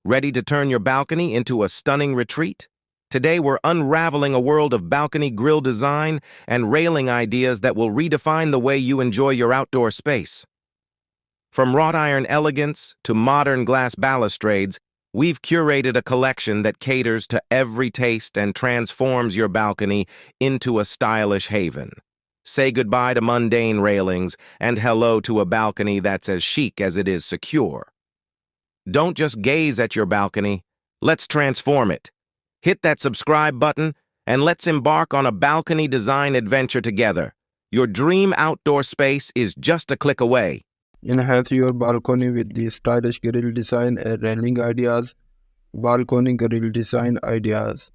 Ready to turn your balcony into a stunning retreat? Today we're unraveling a world of balcony grill design and railing ideas that will redefine the way you enjoy your outdoor space. From wrought iron elegance to modern glass balustrades, we've curated a collection that caters to every taste and transforms your balcony into a stylish haven. Say goodbye to mundane railings and hello to a balcony that's as chic as it is secure. Don't just gaze at your balcony, let's transform it. Hit that subscribe button and let's embark on a balcony design adventure together. Your dream outdoor space is just a click away. Enhance your balcony with the stylish grill design and railing ideas. Balcony grill design ideas.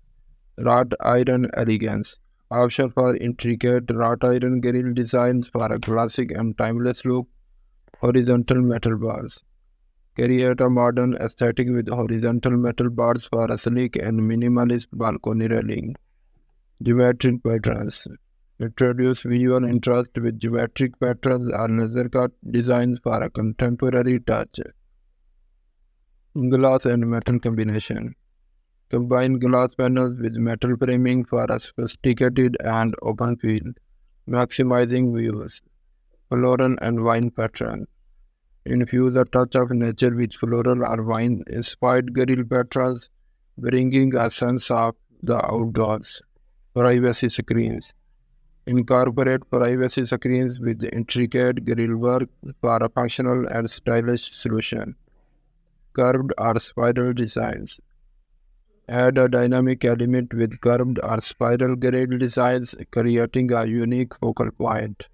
Wrought iron elegance. Option for intricate wrought iron grill designs for a classic and timeless look. Horizontal metal bars. Create a modern aesthetic with horizontal metal bars for a sleek and minimalist balcony railing. Geometric patterns. Introduce visual interest with geometric patterns or laser-cut designs for a contemporary touch. Glass and metal combination. Combine glass panels with metal framing for a sophisticated and open feel, maximizing views. Floral and vine patterns. Infuse a touch of nature with floral or vine-inspired grill patterns, bringing a sense of the outdoors. Privacy screens. Incorporate privacy screens with intricate grill work for a functional and stylish solution. Curved or spiral designs. Add a dynamic element with curved or spiral grill designs, creating a unique focal point.